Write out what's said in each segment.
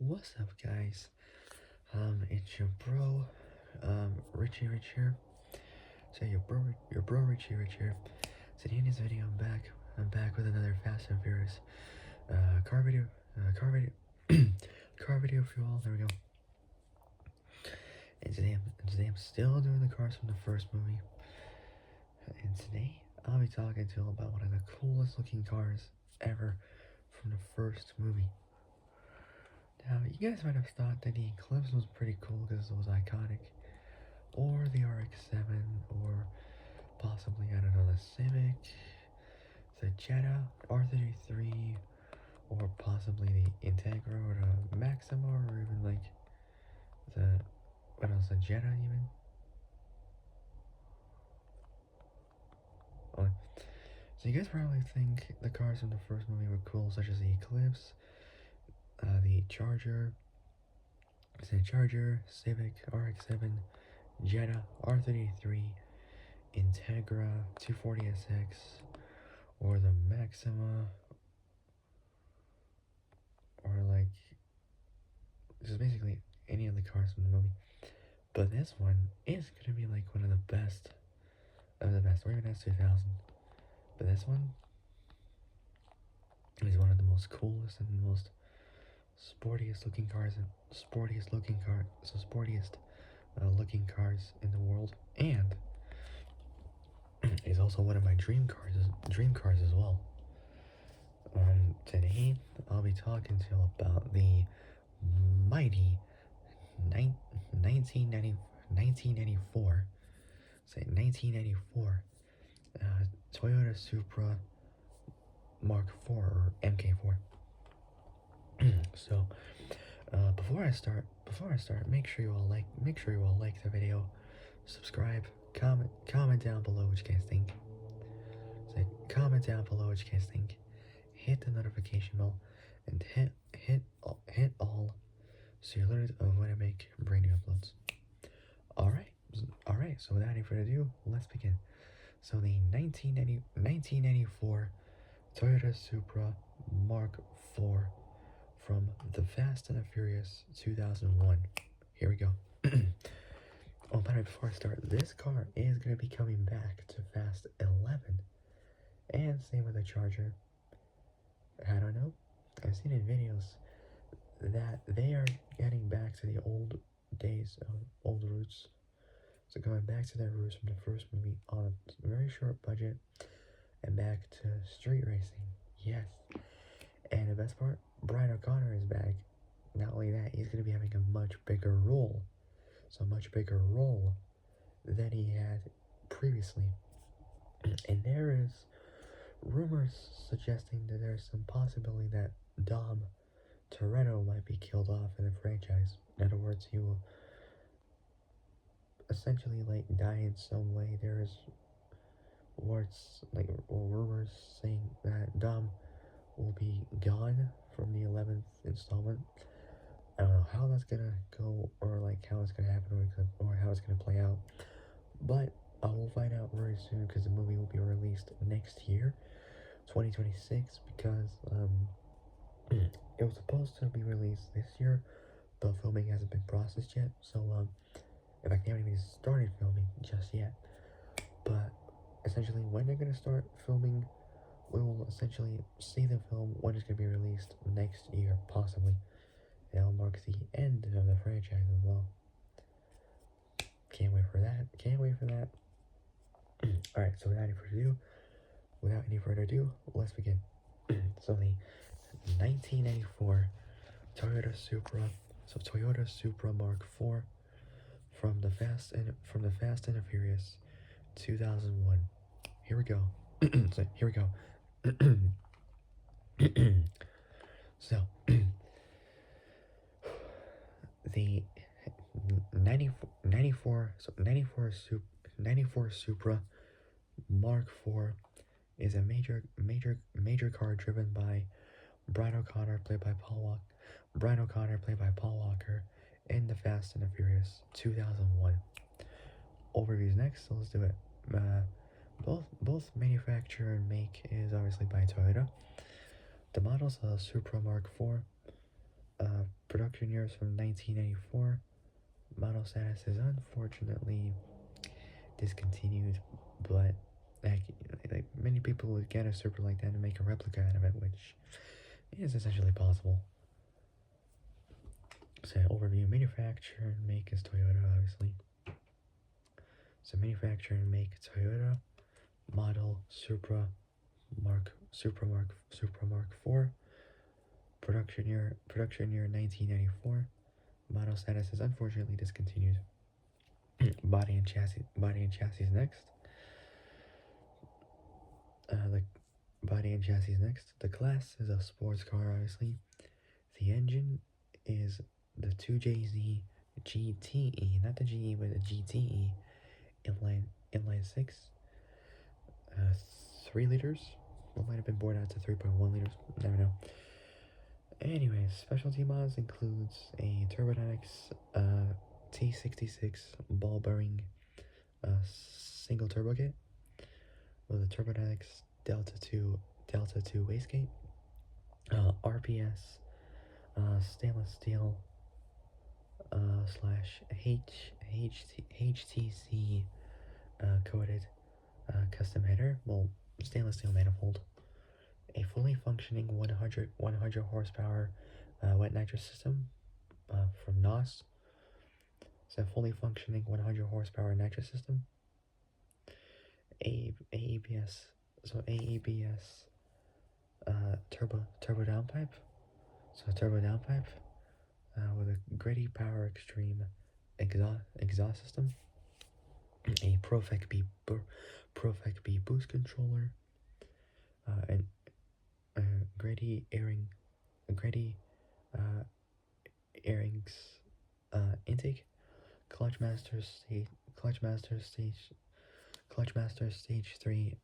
What's up, guys? It's your bro, Richie Rich here. So your bro Richie here. Today in this video, I'm back with another Fast and Furious, car video, car video, car video for you all. There we go. And today I'm still doing the cars from the first movie. And today I'll be talking to you about one of the coolest looking cars ever from the first movie. Now, you guys might have thought that the Eclipse was pretty cool because it was iconic, or the RX-7, or possibly, I don't know, the Civic, the Jetta, R33, or possibly the Integra, or the Maxima, or even like the, what else, the Jetta even? Oh, so you guys probably think the cars from the first movie were cool, such as the Eclipse, the Charger, Civic, RX-7, Jetta, R33, Integra, 240SX, or the Maxima, or like, just basically any of the cars from the movie. But this one is gonna be like one of the best of the best, or even S2000. But this one is one of the most coolest and the most sportiest looking cars looking cars in the world, and is also one of my dream cars as well. Today I'll be talking to you about the mighty 1994, say 1994, Toyota Supra Mark 4 or MK4. So, before I start, make sure you all like the video, subscribe, comment down below what you guys think. Say, comment down below what you guys think. Hit the notification bell and hit all, so you're alerted of when I make brand new uploads. Alright, so without any further ado, let's begin. So the 1994 Toyota Supra Mark 4 from the Fast and the Furious 2001. Here we go. Oh, by the way, before I start, this car is going to be coming back to Fast 11. And same with the Charger. I don't know. I've seen in videos that they are getting back to the old days, old roots. So going back to their roots from the first movie on a very short budget and back to street racing. Yes. And the best part, Brian O'Connor is back. Not only that, he's going to be having a much bigger role. So much bigger role than he had previously. And there is rumors suggesting that there's some possibility that Dom Toretto might be killed off in the franchise. In other words, he will essentially like die in some way. There is words like or rumors saying that Dom will be gone from the 11th installment. I don't know how that's gonna go, or like how it's gonna happen, or how it's gonna play out, but I will find out very soon because the movie will be released next year, 2026, because it was supposed to be released this year, but filming hasn't been processed yet. So in fact, they haven't even started filming just yet. But essentially, when they're gonna start filming, we will essentially see the film when it's gonna be released next year, possibly. That'll mark the end of the franchise as well. Can't wait for that. Alright, so without any further ado, let's begin. So the 1994 Toyota Supra Mark 4 from the Fast and the Furious 2001. Here we go. So here we go. So the 94 Supra Mark 4 is a major car driven by Brian O'Connor, played by Paul Walker, in the Fast and the Furious 2001. Overviews next, so let's do it. Both manufacturer and make is obviously by Toyota. The models Supra Mark 4 Production years from 1984. Model status is unfortunately discontinued, but like many people would get a Supra like that and make a replica out of it, which is essentially possible. So overview: manufacturer and make is Toyota, obviously. So manufacturer and make Toyota. Model Supra Mark 4. Production year 1994. Model status is unfortunately discontinued. Body and chassis next. The body and chassis next. The class is a sports car, obviously. The engine is the 2JZ GTE, not the GE, but the GTE inline 6, 3 liters. It might have been bored out to 3.1 liters, never know. Anyways, specialty mods includes a Turbodynamics T66 ball bearing single turbo kit with a Turbodynamics Delta 2 wastegate, RPS stainless steel slash HTC coated custom header, well, stainless steel manifold, a fully functioning 100 horsepower wet nitrous system from NOS. So fully functioning 100 horsepower nitrous system. AEBS, so AEBS turbo downpipe. So turbo downpipe with a gritty power extreme exhaust system. A Profec B boost controller. And gritty airings intake. Clutchmaster stage 3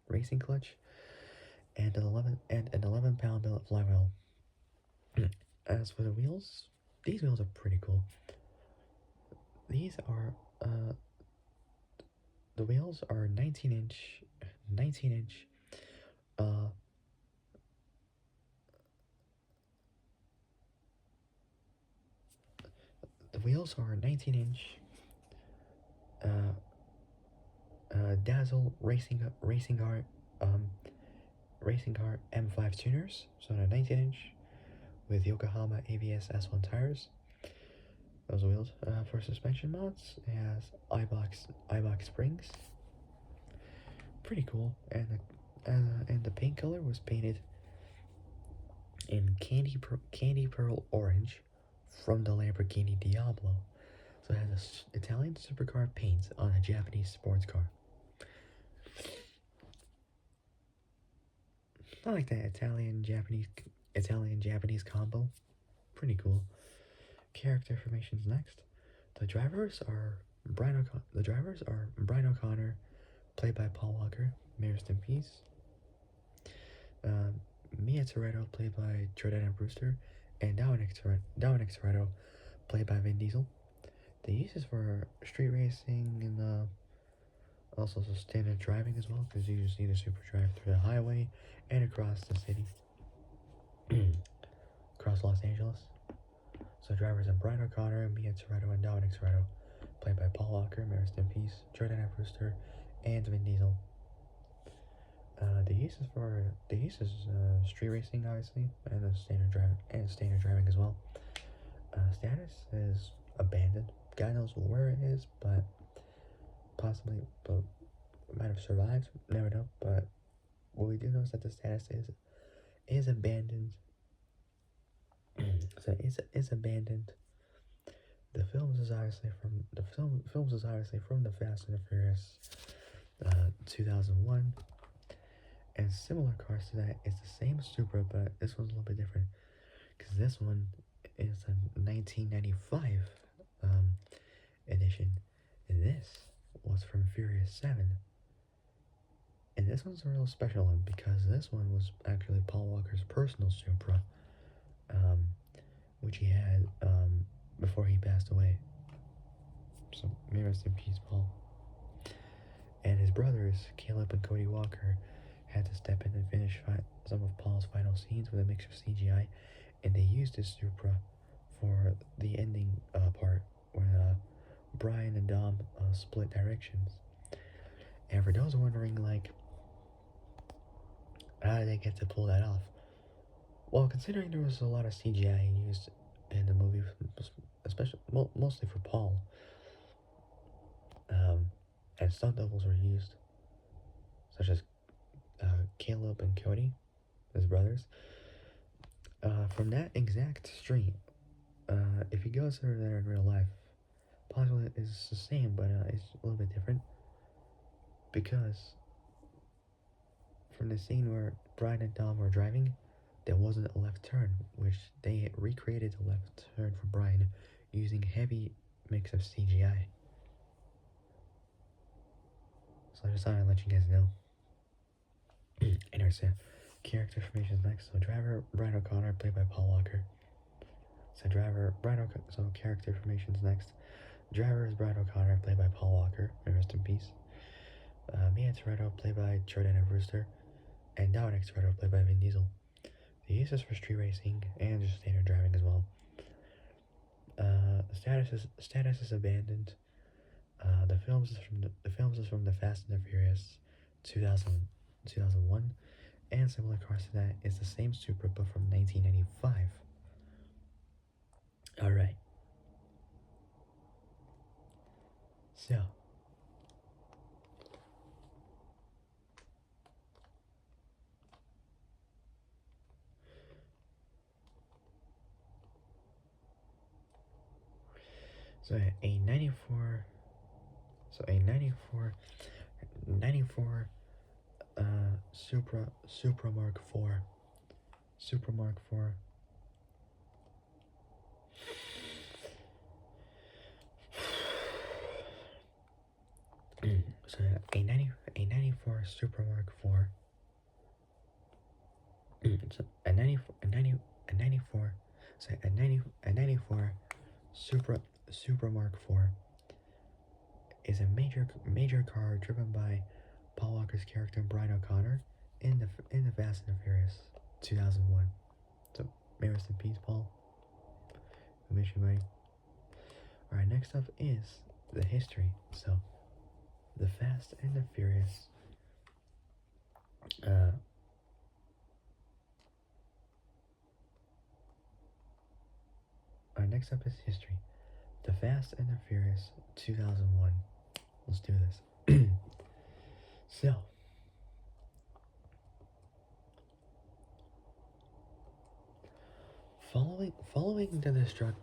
racing clutch, and an 11-pound billet flywheel. As for the wheels, these wheels are pretty cool. These are the wheels are 19 inch the wheels are 19-inch Dazzle racing car M5 tuners, so they're 19-inch with Yokohama ABS S1 tires. Those wheels. For suspension mods, it has iBox springs. Pretty cool, and the paint color was painted in candy pearl orange from the Lamborghini Diablo. So it has Italian supercar paint on a Japanese sports car. I like that Italian Japanese combo. Pretty cool. Character information's next. The drivers are Brian O'Connor, played by Paul Walker, may rest in peace. Mia Toretto, played by Jordana Brewster, and Dominic Toretto, played by Vin Diesel. The uses for street racing and also standard driving as well, because you just need a super drive through the highway and across the city, across Los Angeles. So drivers are Brian O'Connor, Mia Toretto, and Dominic Toretto, played by Paul Walker, may rest in peace, Jordana Brewster, and Vin Diesel. The uses street racing, obviously, and the standard driving as well. Status is abandoned. God knows where it is, but possibly, but it might have survived. Never know. But what we do know is that the status is abandoned. So it's abandoned. The films is obviously from the Fast and the Furious 2001. And similar cars to that, it's the same Supra, but this one's a little bit different, because this one is a 1995 edition, and this was from Furious 7. And this one's a real special one, because this one was actually Paul Walker's personal Supra, which he had before he passed away. So may rest in peace, Paul. And his brothers, Caleb and Cody Walker, had to step in and finish some of Paul's final scenes with a mix of CGI, and they used this Supra for the ending part when Brian and Dom split directions. And for those wondering, like, how did they get to pull that off? Well, considering there was a lot of CGI used in the movie, especially mostly for Paul, and stunt doubles were used, such as Caleb and Cody, his brothers. From that exact street, if you go through there in real life, possibly it's the same, but it's a little bit different because from the scene where Brian and Dom were driving, there wasn't a left turn, which they recreated the left turn for Brian using heavy mix of CGI. So I just thought I'd let you guys know. Anyway, so character information next. So driver Brian O'Connor, played by Paul Walker. So character information's next. Driver is Brian O'Connor, played by Paul Walker. May rest in peace. Mia Toretto, played by Jordana Brewster, and Dominic Toretto, played by Vin Diesel. They use this for street racing and just standard driving as well. Status is abandoned. The films is from the Fast and the Furious 2001, and similar cars to that is the same Supra but from 1995. All right. So. So a 94, so a 94 Supra Mark 4, Supra Mark 4. So a 94 Supra Mark 4. So a 94, so a 94 Supra Mark 4 is a major car driven by Paul Walker's character Brian O'Connor in the Fast and the Furious 2001. So may rest in peace, Paul. We miss you, buddy. All right, next up is the history. So the Fast and the Furious. Next up is history. The Fast and the Furious 2001. Let's do this. So, following the destruction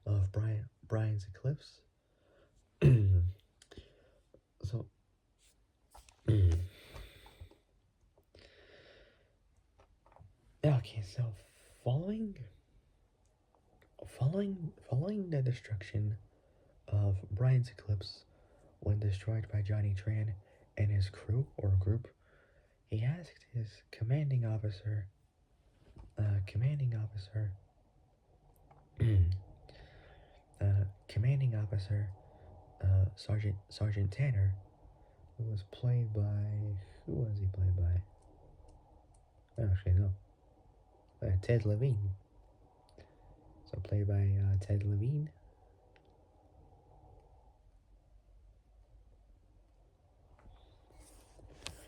of Brian's eclipse. So okay, so following the destruction of Brian's eclipse when destroyed by Johnny Tran and his crew or group, he asked his commanding officer Sergeant Tanner, who was played by, who was he played by? Actually, no. Ted Levine. So played by Ted Levine.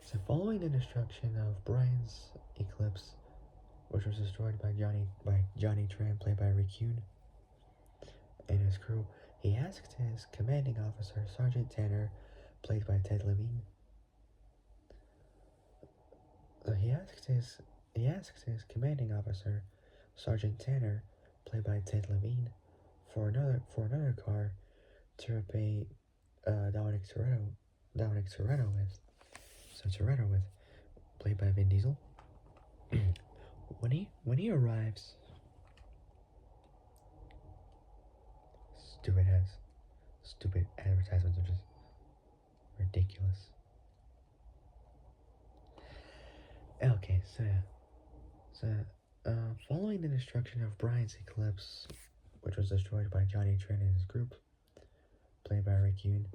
So following the destruction of Brian's eclipse, which was destroyed by Johnny Tran, played by Rick Hune, and his crew, he asked his commanding officer, Sergeant Tanner, played by Ted Levine. He asked his commanding officer, Sergeant Tanner, played by Ted Levine, for another car to repay Dominic Toretto with. So Toretto with, played by Vin Diesel. when he arrives, stupid advertisements are just ridiculous. Okay, so following the destruction of Brian's eclipse, which was destroyed by Johnny Tran and his group, played by Rick Yoon.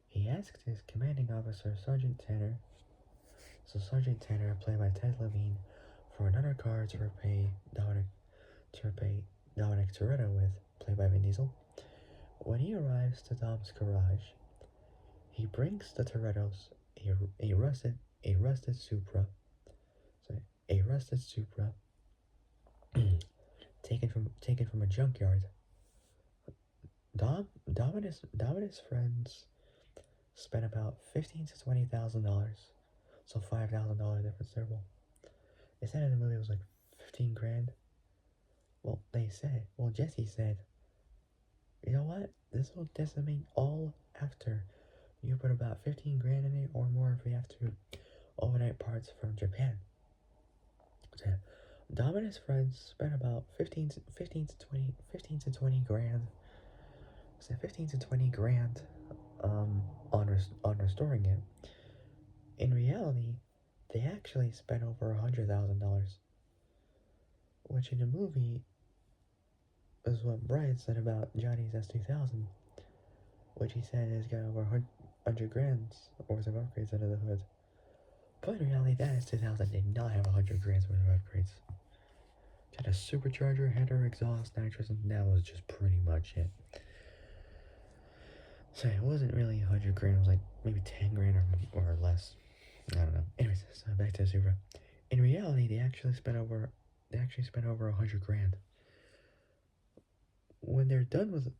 He asked his commanding officer, Sergeant Tanner, played by Ted Levine, for another car to repay Dominic Toretto with, played by Vin Diesel. When he arrives to Dom's garage, he brings the Torettos a rusted Supra, taken from a junkyard. Dom and his friends spent about $15,000 to $20,000, so $5,000 difference there. Well, they said in the movie it was like 15 grand. Well, Jesse said, you know what? This will decimate all after you put about 15 grand in it or more if we have to overnight parts from Japan. So, Dom and his friends spent about 15 to 20 grand. So 15 to 20 grand on restoring it. In reality, they actually spent over $100,000, which in the movie is what Brian said about Johnny's S2000, which he said has got over 100 grand's worth of upgrades under the hood. But in reality, that S2000 did not have 100 grand's worth of upgrades. It had a supercharger, header, exhaust, nitrous, and that was just pretty much it. So it wasn't really 100 grand, it was like maybe 10 grand or less. I don't know. Anyways, so back to the Supra. In reality, they actually spent over 100 grand. When they're done with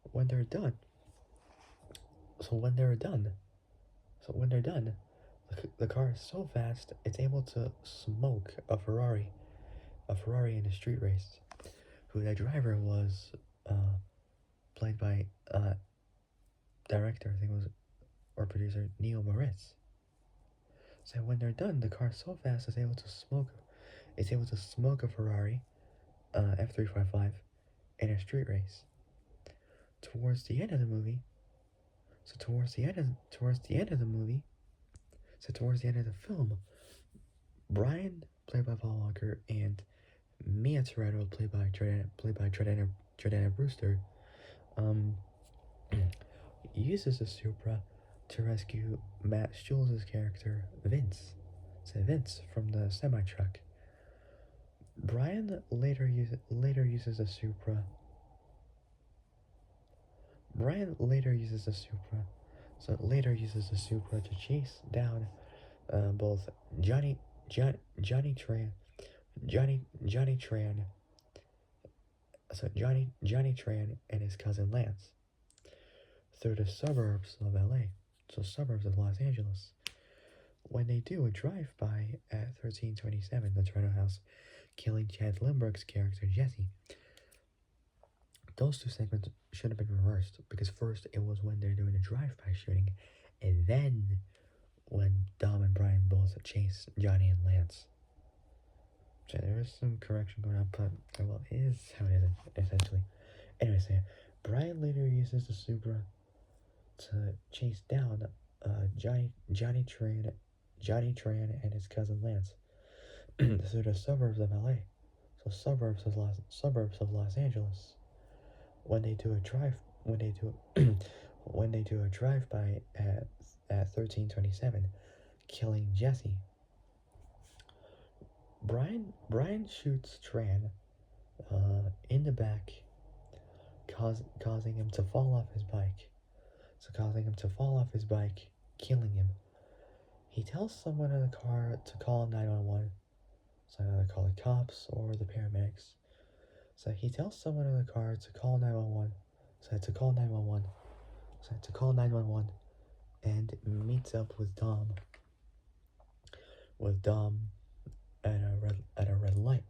when they're done, the car is so fast it's able to smoke a Ferrari in a street race. Who that driver was played by director, I think it was, or producer, Neil Moritz. So when they're done, the car is so fast it's able to smoke a Ferrari F355 in a street race. Towards the end of the movie, towards the end of the film, Brian, played by Paul Walker, and Mia Toretto, played by Jordana Brewster, uses the Supra to rescue Matt Schulz's character, Vince. Vince from the semi-truck. Brian later uses the Supra. To chase down both Johnny Tran, and his cousin Lance through the suburbs of LA, so suburbs of Los Angeles. When they do a drive-by at 1327, the Toronto house, killing Chad Lindbergh's character Jesse. Those two segments should have been reversed, because first it was when they're doing a drive-by shooting, and then when Dom and Brian both chase Johnny and Lance. So there is some correction going on, but well, it is how it is, essentially. Anyways, Brian later uses the Supra to chase down Johnny Tran and his cousin Lance through the suburbs of LA, so suburbs of Los Angeles. When they do a drive by at 1327, killing Jesse. Brian shoots Tran in the back, causing him to fall off his bike. Killing him. He tells someone in the car to call 911, so either call the cops or the paramedics. So he tells someone in the car to call 911, and meets up with Dom at a red light.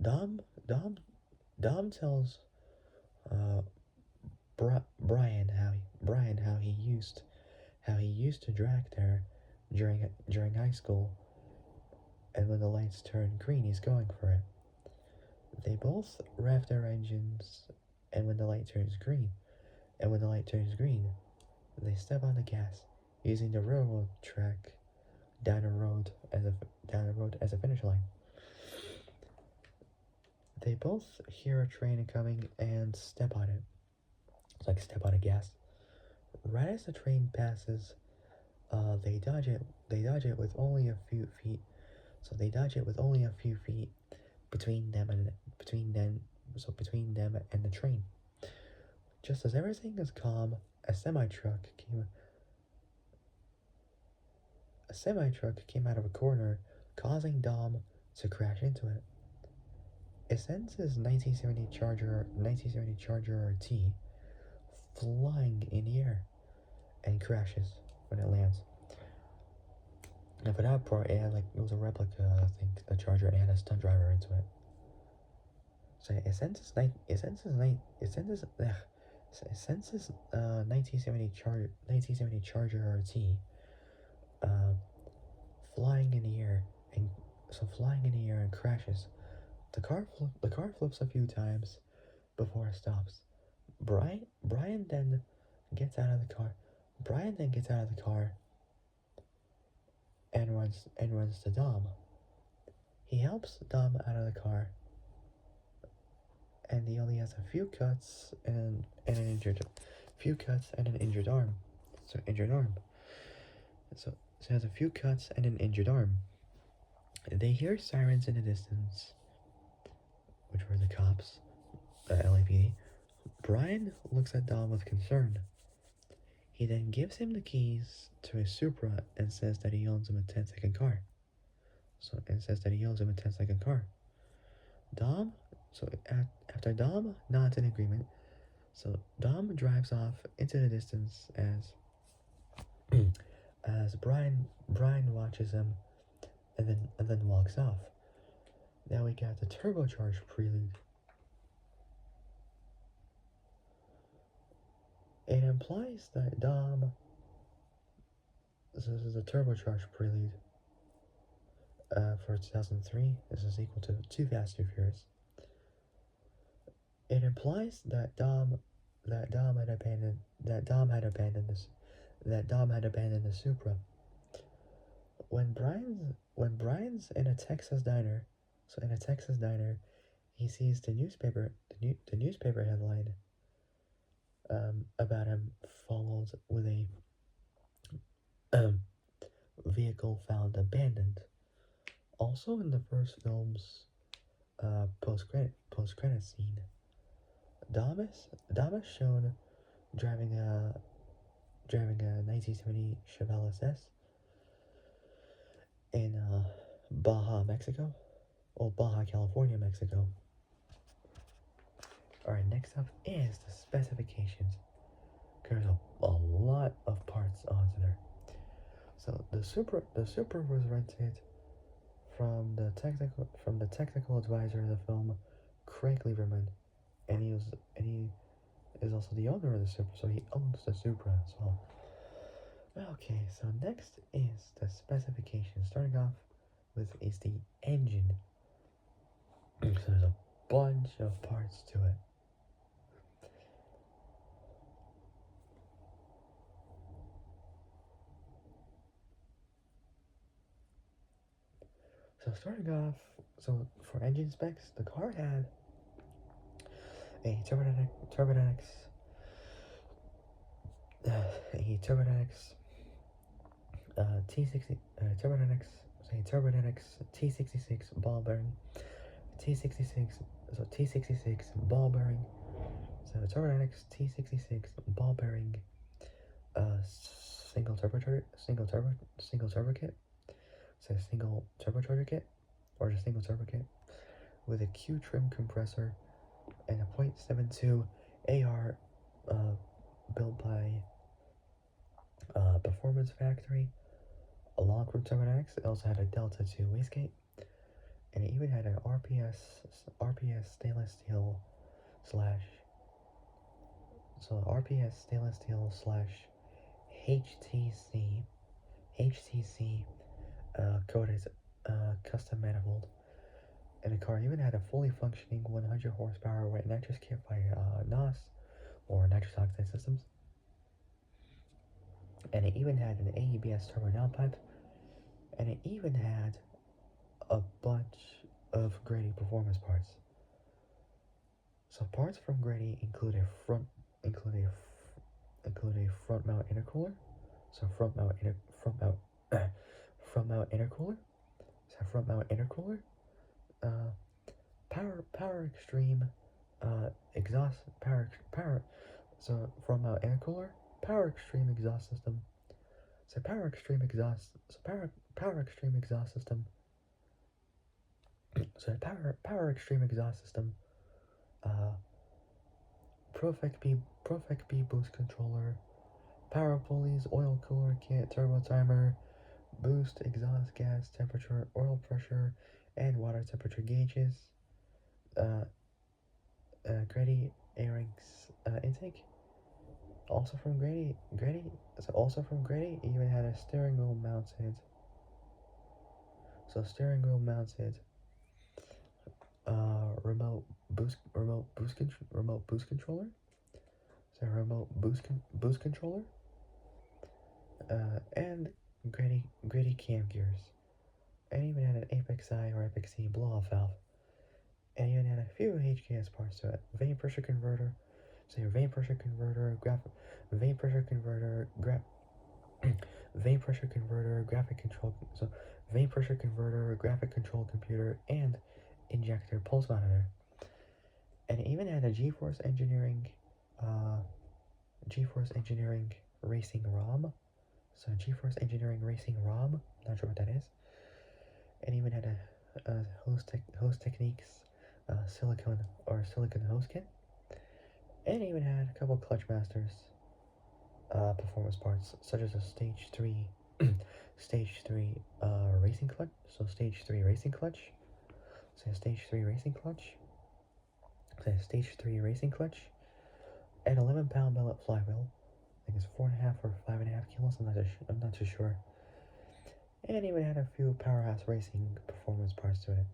Dom tells Brian how he used to drag there during high school, and when the lights turn green, he's going for it. They both rev their engines, and when the light turns green, they step on the gas, using the railroad track down the road as a finish line. They both hear a train coming and step on it. It's like step on a gas. Right as the train passes, they dodge it. They dodge it with only a few feet. So they dodge it with only a few feet between them and between them and the train. Just as everything is calm, a semi truck came out of a corner, causing Dom to crash into it. It sends his 1970 Charger RT flying in the air and crashes when it lands. And for that part, it was a replica. I think the Charger and had a stunt driver into it. So it sends his 1970 Charger RT uh, flying in the air and crashes. The car flips a few times before it stops. Brian then gets out of the car. And runs to Dom. He helps Dom out of the car, and he only has a few cuts and an injured arm. So he has a few cuts and an injured arm. They hear sirens in the distance, which were the cops, the LAPD. Brian looks at Dom with concern. He then gives him the keys to his Supra and says that he owns him a 10-second car. Dom, after Dom nods in agreement, so Dom drives off into the distance as Brian watches him and then walks off. Now we got the turbocharged prelude. It implies that Dom. This is a turbocharged prelude for 2003. This is equal to Too Fast, Too Furious. It implies that Dom had abandoned the Supra. When Brian's in a Texas diner, he sees the newspaper headline about him followed with a vehicle found abandoned. Also in the first film's post credit scene, Dom is shown driving a 1970 Chevelle SS in Baja, California, Mexico. Alright, next up is the specifications. There's a lot of parts onto there. So the Supra was rented from the technical advisor of the film, Craig Lieberman, and he is also the owner of the Supra, so he owns the Supra as well. Okay, so next is the specifications. Starting off with is the engine. So there's a bunch of parts to it. So starting off, for engine specs, the car had a Turbodynamics T60 Turbodynamics T66 ball bearing, T66 ball bearing. So Turbodynamics T66 ball bearing, single turbo kit. So single turbocharger kit, or just single turbo kit, with a Q trim compressor and a .72 AR built by Performance Factory. Along from Turbodynamics, it also had a Delta 2 wastegate, and it even had an RPS stainless steel slash HTC coated custom manifold. And the car even had a fully functioning 100 horsepower wet nitrous kit by NOS, or nitrous oxide systems. And it even had an AEBS turbo downpipe and it even had a bunch of Grady performance parts. So parts from Grady include a front mount intercooler. So front mount front mount intercooler. So front mount intercooler. Uh, power extreme. Exhaust power. So front mount intercooler. Power extreme exhaust system. So power extreme exhaust. So power extreme exhaust system. So power extreme exhaust system. Perfect B boost controller, power pulleys, oil cooler kit, turbo timer, boost exhaust gas temperature, oil pressure, and water temperature gauges. Uh, Grady airings intake. Also from Grady, it even had a steering wheel mounted. So steering wheel mounted. Remote boost controller. So remote boost controller. And Grady cam gears, and even had an Apex-I or Apex-C blow-off valve, and even had a few HKS parts to it. Vane pressure converter, so your vane pressure converter, vane pressure converter, vane pressure converter, graphic control, so vane pressure converter, graphic control computer, and injector pulse monitor, and it even had a GeForce Engineering Racing ROM. So GeForce Engineering Racing ROM, not sure what that is. And even had a host techniques silicon hose kit. And even had a couple clutch masters performance parts, such as a stage 3 racing clutch. So stage 3 racing clutch. So stage 3 racing clutch. So stage 3 racing clutch. And 11-pound billet flywheel. I think it's 4.5 or 5.5 kilos. I'm not too sure. And even had a few powerhouse racing performance parts to it,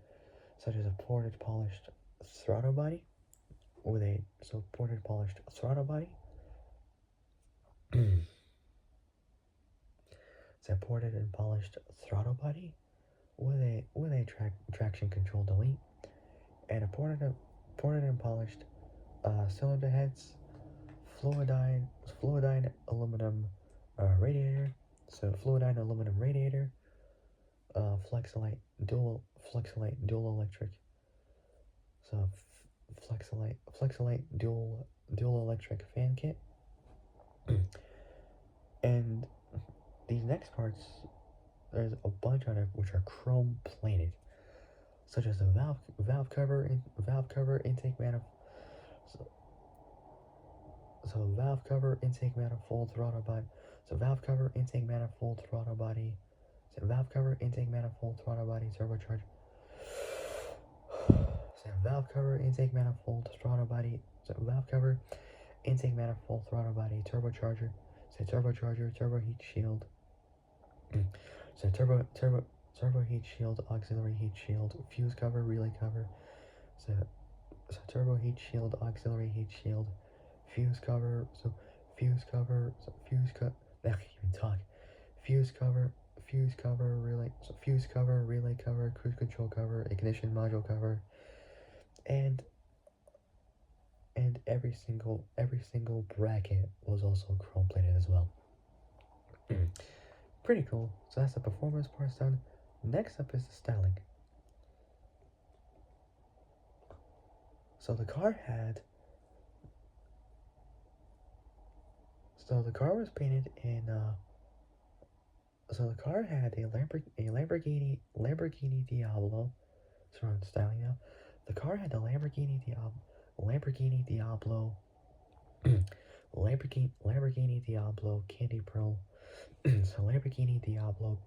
such as a ported polished throttle body ported polished throttle body. It's a ported and polished throttle body with a traction control delete, and a ported and polished cylinder heads, fluidine aluminum radiator. So fluidine aluminum radiator, Flexolite dual electric. So Flexolite dual electric fan kit. And these next parts, there's a bunch of them which are chrome plated, such as the valve cover intake manifold. So valve cover intake manifold throttle body. So valve cover intake manifold throttle body. So valve cover intake manifold throttle body turbocharger. So valve cover intake manifold throttle body. So valve cover intake manifold throttle body turbocharger. So turbocharger, turbo heat shield. So turbo heat shield, auxiliary heat shield, fuse cover, relay cover. So turbo heat shield, auxiliary heat shield, fuse cover. So fuse cover. So fuse cut. I can't even talk. Fuse cover, relay. So fuse cover, relay cover, cruise control cover, ignition module cover, and every single bracket was also chrome plated as well. Pretty cool. So that's the performance parts done. Next up is the styling. So the car was painted in so the car had a Lamborghini Diablo. So I'm styling now. The car had the Lamborghini Diablo Lamborghini Diablo Candy Pearl. So Lamborghini Diablo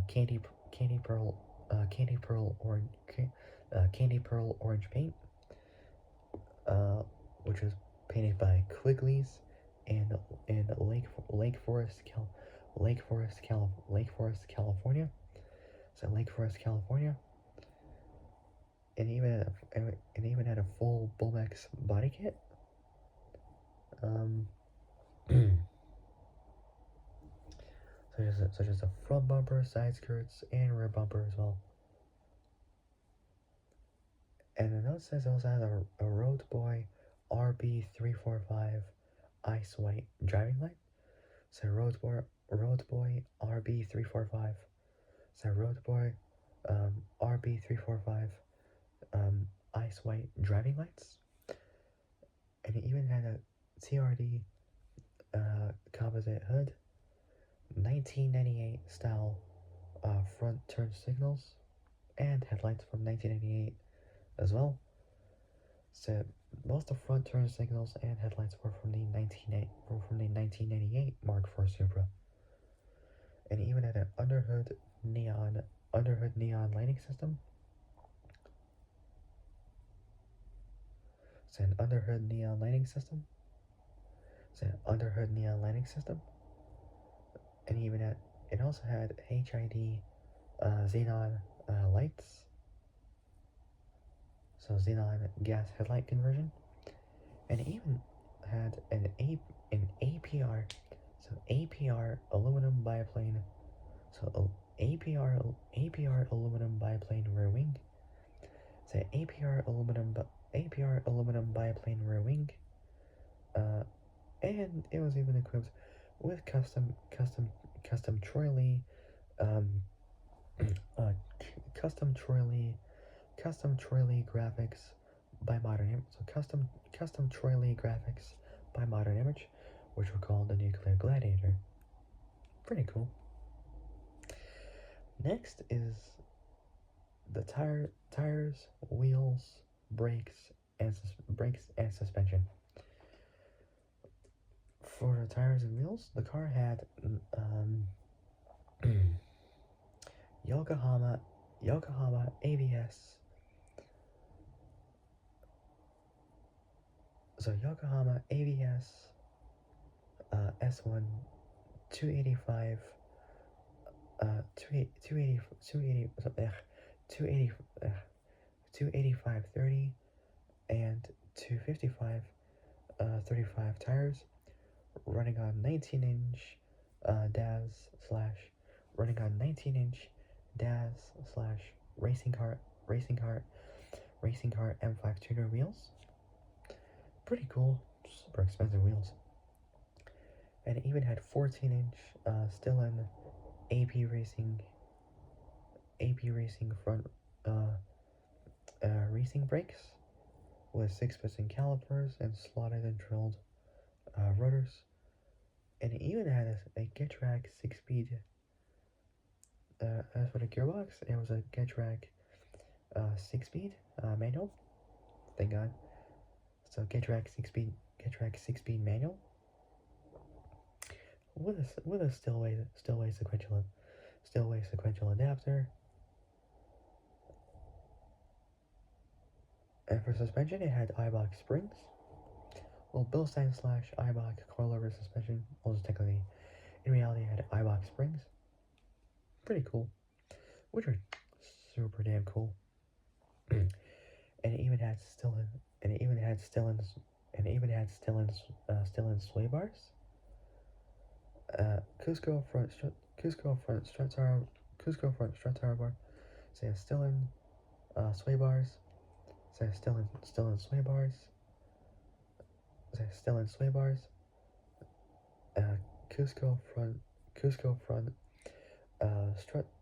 Candy Pearl Candy Pearl orange paint, which was painted by Quigley's in Lake Forest, California. So Lake Forest, California, and even had a full Bulmax body kit. such as the front bumper, side skirts, and rear bumper as well. And the note says it also has a Road Boy RB345 ice white driving light. So Road Boy RB345. So Road Boy RB345 ice white driving lights. And it even had a TRD composite hood, 1998 style front turn signals, and headlights from 1998 as well. So most of the front turn signals and headlights were from the 1998 Mark IV Supra, and even had an underhood neon lighting system. So an underhood neon lighting system. So an underhood neon lighting system, and even had it also had HID xenon lights. So xenon gas headlight conversion, and it even had an APR, so APR aluminum biplane, so APR aluminum biplane rear wing, so APR aluminum biplane rear wing, and it was even equipped with custom Troy Lee, uh, custom Troy Lee graphics by Modern Image. So custom Troy Lee graphics by Modern Image, which were called the Nuclear Gladiator. Pretty cool. Next is the tires, wheels, brakes, and suspension. For the tires and wheels, the car had Yokohama ABS. So Yokohama ABS S1 285 280 285 30 and 255 35 tires, running on 19-inch DAS slash running on 19-inch DAS slash racing car M5 tuner wheels. Pretty cool, super expensive wheels. And it even had 14-inch still in AP Racing front racing brakes with 6-piston calipers and slotted and drilled rotors. And it even had a Getrack 6-speed. As for the gearbox, it was a Getrack 6-speed manual. Thank God. So Getrack 6-speed manual with a stillway sequential adapter. And for suspension, it had Ibach springs. Well, Bilstein slash Ibach coilover suspension. Well, just technically, in reality, it had Ibach springs. Pretty cool, which are super damn cool. And it even had still in sway bars. Cusco front strut tire bar. Say still in sway bars. Say still in sway bars. Say still in sway bars. Cusco front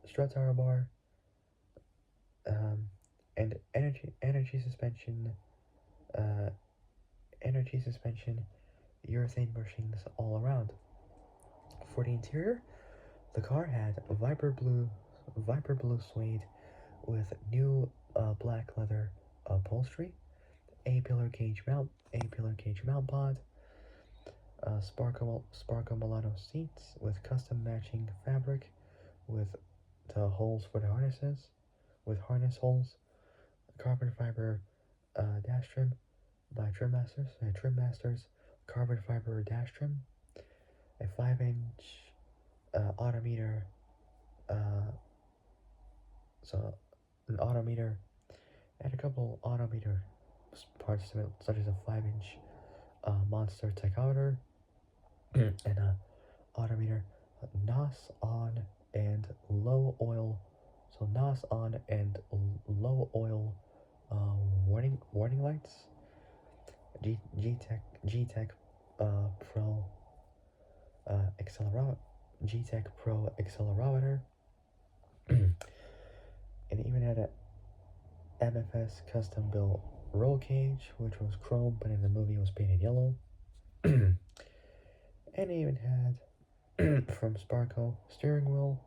strut tire bar. And energy suspension urethane bushings all around. For the interior, the car had Viper blue suede with new black leather upholstery, a pillar cage mount pod, Sparkle Milano seats with custom matching fabric with the holes for the harnesses, with harness holes, carbon fiber dash trim by Trim Masters carbon fiber dash trim, a 5-inch autometer, so an autometer, and a couple autometer parts to it, such as a 5-inch monster tachometer and a autometer NOS on and low oil. So NOS on and low oil warning lights. G-Tech Pro accelerometer. G-Tech Pro accelerometer. And it even had a MFS custom built roll cage, which was chrome, but in the movie was painted yellow. And it even had from Sparco steering wheel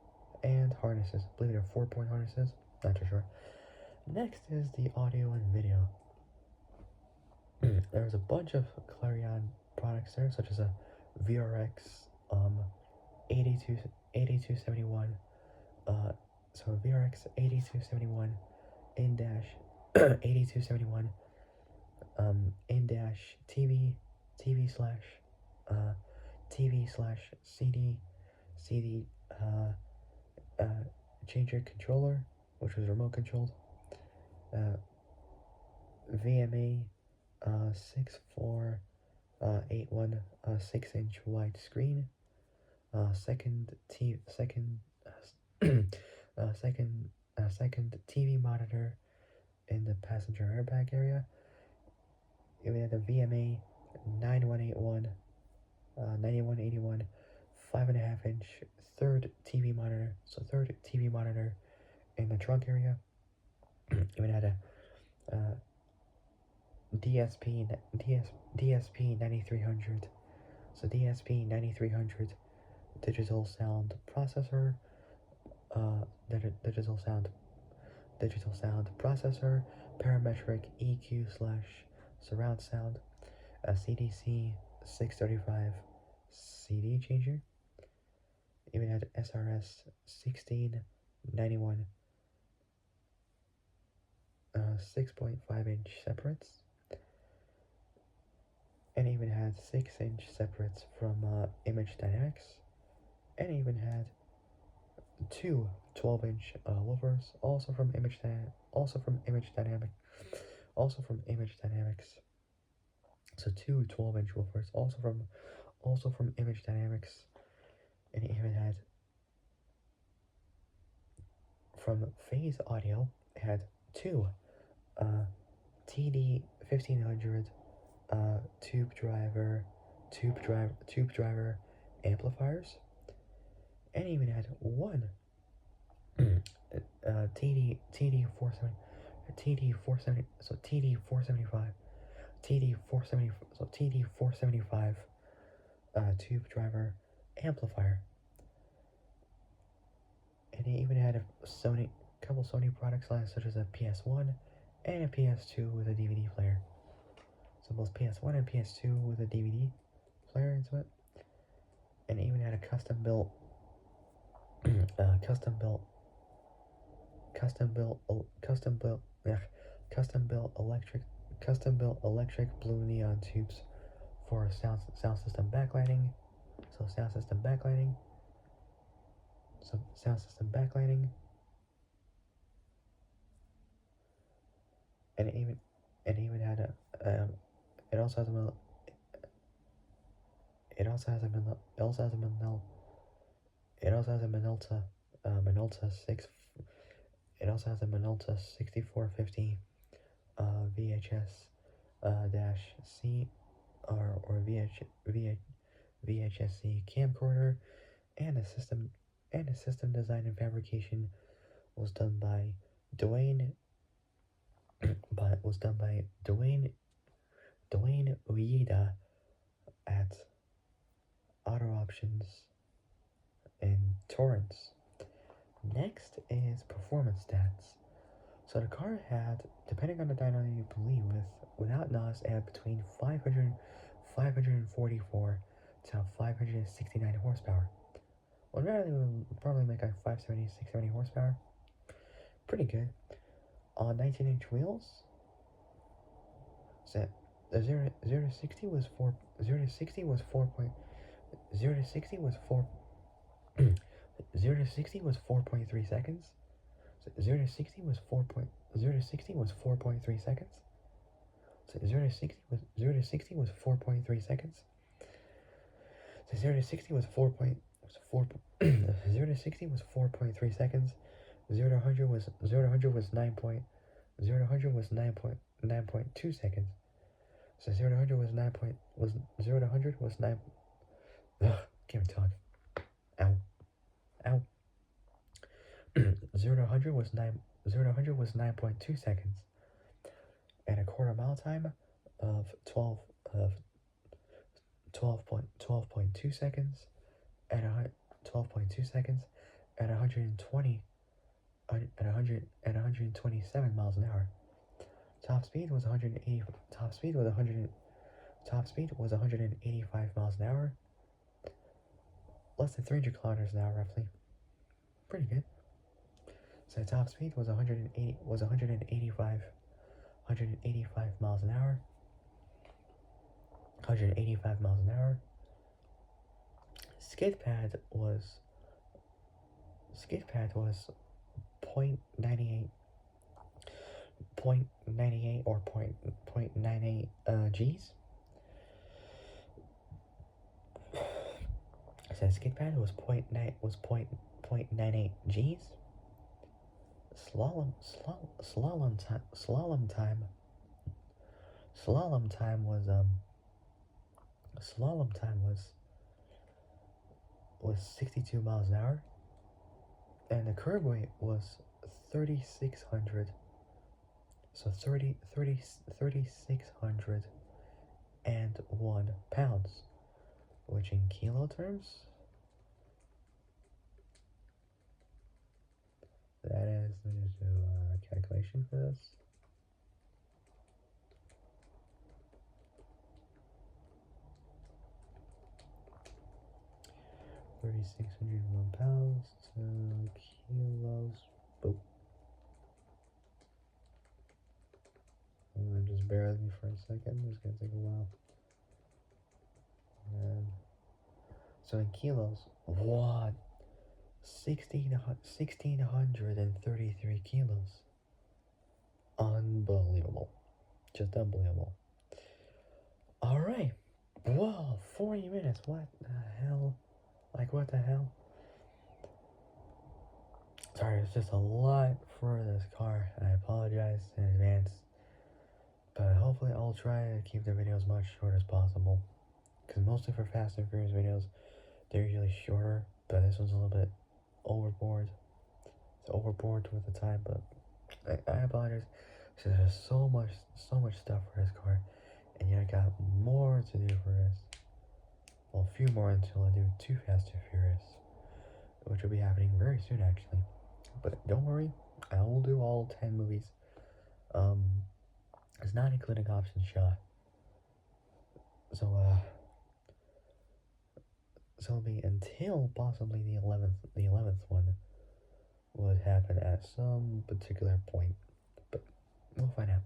and harnesses. I believe they're 4-point harnesses. Not too sure. Next is the audio and video. There's a bunch of Clarion products there, such as a VRX 8271. So VRX 8271 in dash 8271 in dash TV slash TV slash CD changer controller, which was remote controlled. VMA 6481 6-inch wide screen. Second TV monitor in the passenger airbag area. We had the VMA 9181 9181 5.5-inch third TV monitor. So third TV monitor in the trunk area. Even had a DSP 9300. So DSP 9300 digital sound processor. Digital sound processor, parametric EQ slash surround sound, a CDC 635 CD changer. Even had SRS 1691 6.5-inch separates, and even had 6-inch separates from Image Dynamics, and even had two 12-inch woofers, also from Image Dynamics. So two 12-inch woofers, also from Image Dynamics, and it even had from Phase Audio. It had two TD 1500 tube driver amplifiers, and even had one TD 470 so TD 475 tube driver amplifier, and it even had a couple Sony product lines such as a PS1 and a PS2 with a DVD player. So both PS1 and PS2 with a DVD player into it, and it even had a custom built electric blue neon tubes for sound system backlighting. So sound system backlighting, and it even had a it also has a Minolta 6. It also has a Minolta 6450 VHS dash C or VHSC camcorder, and a system design and fabrication was done by Dwayne Ueda at Auto Options in Torrance. Next is performance stats. So the car had, depending on the dyno you believe without NOS, it had between 544 to 569 horsepower. Well, rather would probably make like 570, 670 horsepower. Pretty good. On 19-inch wheels, so the 0 to 60 was 4 0 to 60 was 4 point 0 to 60 was 4 0 to 60 was 4.3 seconds. So 0 to 60 was 4.3 seconds. So 0 to 60 was 4.3 seconds. So 0 to 60 was was 4 0 to 60 was 4.3 seconds. 0 to 100 was 0 to 100 was 9 point 0 to 100 was 9.2 seconds. So 0 to 100 was 9 point was 0 to 100 was 9. Ugh, can't talk. Ow. Ow. 0 to 100 was 9 0 to 100 was 9.2 seconds. And a quarter mile time of 12.2 seconds at 12.2 seconds at 120 at 127 miles an hour. Top speed was 180. Top speed was 100. Top speed was 185 miles an hour. Less than 300 kilometers an hour, roughly. Pretty good. So top speed was 185 miles an hour. 185 miles an hour. Skid pad was 0.98 or 0.98 G's. So skid pad was 0.98 G's. Slalom time was 62 miles an hour, and the curb weight was 3,601 pounds, which in kilo terms, that is, let me just do a calculation for this. 3,601 pounds to kilos. Boop. Just bear with me for a second. It's gonna take a while. And so in kilos, what? 1,633 kilos. Unbelievable. Just unbelievable. Alright. Whoa, 40 minutes. What the hell? Like, what the hell? Sorry, it's just a lot for this car. I apologize in advance. But hopefully I'll try to keep the videos much shorter as possible. Because mostly for Fast and Furious videos, they're usually shorter. But this one's a little bit overboard. It's overboard with the time, but I apologize. So there's so much stuff for this car. And yet I got more to do for this. Well, a few more until I do 2 Fast and Furious. Which will be happening very soon, actually. But don't worry, I will do all 10 movies. It's not including Hobbs and Shaw. So it'll be until possibly the 11th one would happen at some particular point. But we'll find out.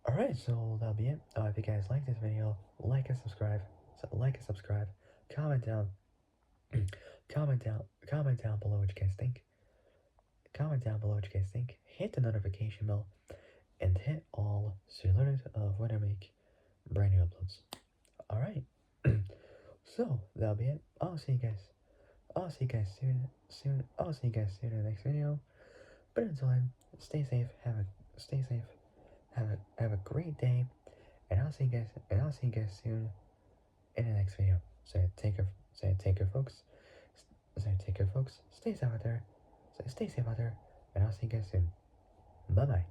Alright, so that'll be it. If you guys like this video, like and subscribe. Comment down. Comment down below what you guys think. Hit the notification bell and hit all so you're alerted of when I make brand new uploads. Alright. So that'll be it. I'll see you guys soon. I'll see you guys soon in the next video. But until then, stay safe, have a great day, and I'll see you guys soon in the next video. So take care folks. Stay safe out there. And I'll see you guys soon. Bye bye.